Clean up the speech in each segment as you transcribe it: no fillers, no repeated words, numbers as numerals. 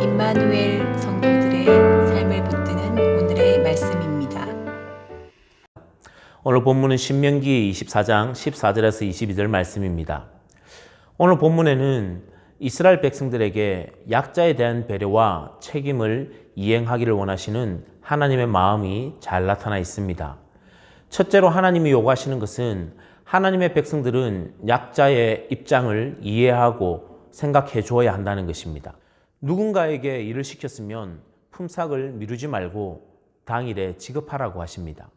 임마누엘 성도들의 삶을 붙드는 오늘의 말씀입니다. 오늘 본문은 신명기 24장 14절에서 22절 말씀입니다. 오늘 본문에는 이스라엘 백성들에게 약자에 대한 배려와 책임을 이행하기를 원하시는 하나님의 마음이 잘 나타나 있습니다. 첫째로 하나님이 요구하시는 것은 하나님의 백성들은 약자의 입장을 이해하고 생각해 주어야 한다는 것입니다. 누군가에게 일을 시켰으면 품삯을 미루지 말고 당일에 지급하라고 하십니다.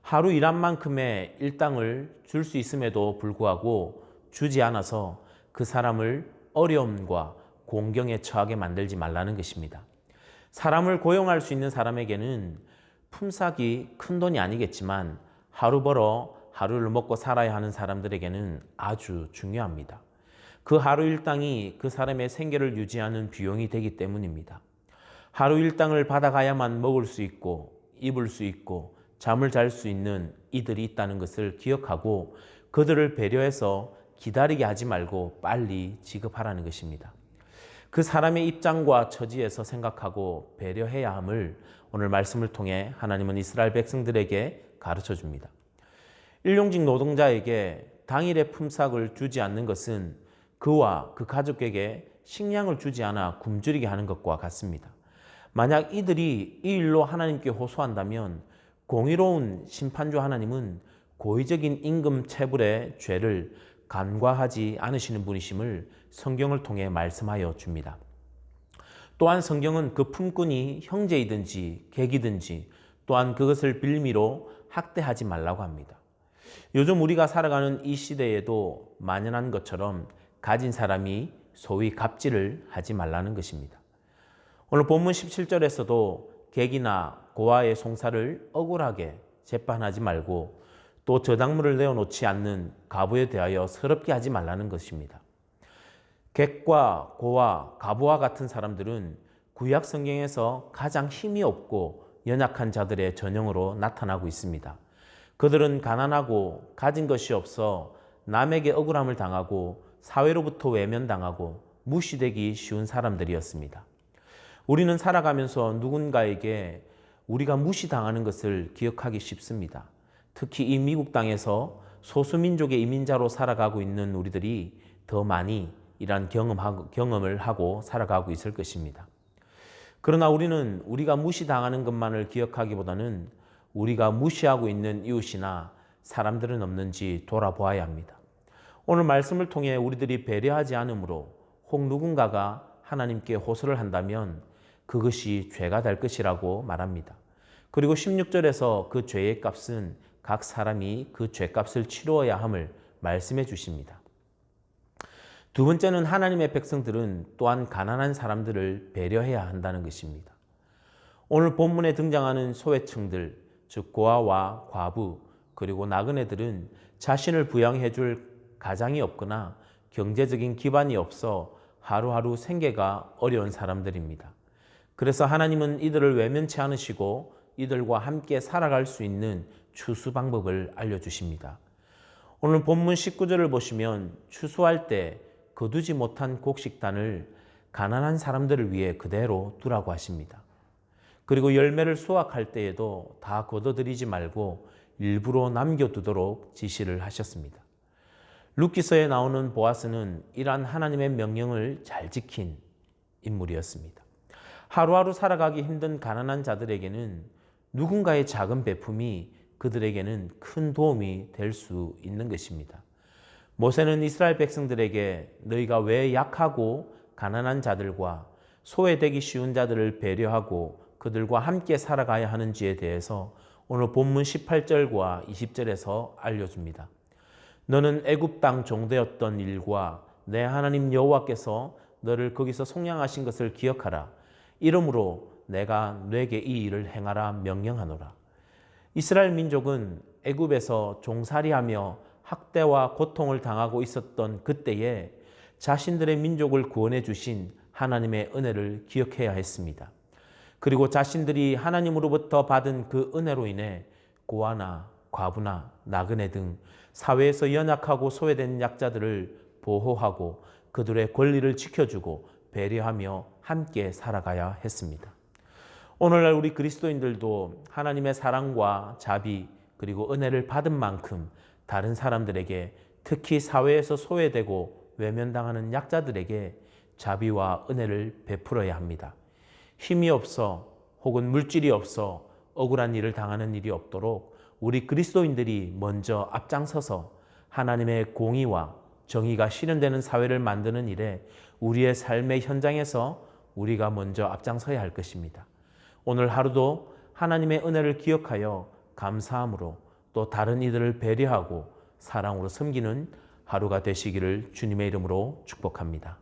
하루 일한 만큼의 일당을 줄 수 있음에도 불구하고 주지 않아서 그 사람을 어려움과 공경에 처하게 만들지 말라는 것입니다. 사람을 고용할 수 있는 사람에게는 품삯이 큰 돈이 아니겠지만 하루 벌어 하루를 먹고 살아야 하는 사람들에게는 아주 중요합니다. 그 하루 일당이 그 사람의 생계를 유지하는 비용이 되기 때문입니다. 하루 일당을 받아가야만 먹을 수 있고 입을 수 있고 잠을 잘 수 있는 이들이 있다는 것을 기억하고 그들을 배려해서 기다리게 하지 말고 빨리 지급하라는 것입니다. 그 사람의 입장과 처지에서 생각하고 배려해야 함을 오늘 말씀을 통해 하나님은 이스라엘 백성들에게 가르쳐 줍니다. 일용직 노동자에게 당일에 품삯을 주지 않는 것은 그와 그 가족에게 식량을 주지 않아 굶주리게 하는 것과 같습니다. 만약 이들이 이 일로 하나님께 호소한다면 공의로운 심판주 하나님은 고의적인 임금 체불의 죄를 간과하지 않으시는 분이심을 성경을 통해 말씀하여 줍니다. 또한 성경은 그 품꾼이 형제이든지 객이든지 또한 그것을 빌미로 학대하지 말라고 합니다. 요즘 우리가 살아가는 이 시대에도 만연한 것처럼 가진 사람이 소위 갑질을 하지 말라는 것입니다. 오늘 본문 17절에서도 객이나 고아의 송사를 억울하게 재판하지 말고 또 저당물을 내어놓지 않는 가부에 대하여 서럽게 하지 말라는 것입니다. 객과 고아, 가부와 같은 사람들은 구약 성경에서 가장 힘이 없고 연약한 자들의 전형으로 나타나고 있습니다. 그들은 가난하고 가진 것이 없어 남에게 억울함을 당하고 사회로부터 외면당하고 무시되기 쉬운 사람들이었습니다. 우리는 살아가면서 누군가에게 우리가 무시당하는 것을 기억하기 쉽습니다. 특히 이 미국 땅에서 소수민족의 이민자로 살아가고 있는 우리들이 더 많이 이러한 경험을 하고 살아가고 있을 것입니다. 그러나 우리는 우리가 무시당하는 것만을 기억하기보다는 우리가 무시하고 있는 이웃이나 사람들은 없는지 돌아보아야 합니다. 오늘 말씀을 통해 우리들이 배려하지 않으므로 혹 누군가가 하나님께 호소를 한다면 그것이 죄가 될 것이라고 말합니다. 그리고 16절에서 그 죄의 값은 각 사람이 그 죄값을 치루어야 함을 말씀해 주십니다. 두 번째는 하나님의 백성들은 또한 가난한 사람들을 배려해야 한다는 것입니다. 오늘 본문에 등장하는 소외층들, 즉 고아와 과부, 그리고 나그네들은 자신을 부양해 줄 가장이 없거나 경제적인 기반이 없어 하루하루 생계가 어려운 사람들입니다. 그래서 하나님은 이들을 외면치 않으시고 이들과 함께 살아갈 수 있는 추수 방법을 알려주십니다. 오늘 본문 19절을 보시면 추수할 때 거두지 못한 곡식단을 가난한 사람들을 위해 그대로 두라고 하십니다. 그리고 열매를 수확할 때에도 다 거둬들이지 말고 일부러 남겨두도록 지시를 하셨습니다. 룻기서에 나오는 보아스는 이러한 하나님의 명령을 잘 지킨 인물이었습니다. 하루하루 살아가기 힘든 가난한 자들에게는 누군가의 작은 배품이 그들에게는 큰 도움이 될 수 있는 것입니다. 모세는 이스라엘 백성들에게 너희가 왜 약하고 가난한 자들과 소외되기 쉬운 자들을 배려하고 그들과 함께 살아가야 하는지에 대해서 오늘 본문 18절과 20절에서 알려줍니다. 너는 애굽 땅 종되었던 일과 내 하나님 여호와께서 너를 거기서 속량하신 것을 기억하라. 이러므로 내가 네게 이 일을 행하라 명령하노라. 이스라엘 민족은 애굽에서 종살이하며 학대와 고통을 당하고 있었던 그때에 자신들의 민족을 구원해 주신 하나님의 은혜를 기억해야 했습니다. 그리고 자신들이 하나님으로부터 받은 그 은혜로 인해 고아나 과부나 나그네 등 사회에서 연약하고 소외된 약자들을 보호하고 그들의 권리를 지켜주고 배려하며 함께 살아가야 했습니다. 오늘날 우리 그리스도인들도 하나님의 사랑과 자비 그리고 은혜를 받은 만큼 다른 사람들에게, 특히 사회에서 소외되고 외면당하는 약자들에게 자비와 은혜를 베풀어야 합니다. 힘이 없어 혹은 물질이 없어 억울한 일을 당하는 일이 없도록 우리 그리스도인들이 먼저 앞장서서 하나님의 공의와 정의가 실현되는 사회를 만드는 일에 우리의 삶의 현장에서 우리가 먼저 앞장서야 할 것입니다. 오늘 하루도 하나님의 은혜를 기억하여 감사함으로 또 다른 이들을 배려하고 사랑으로 섬기는 하루가 되시기를 주님의 이름으로 축복합니다.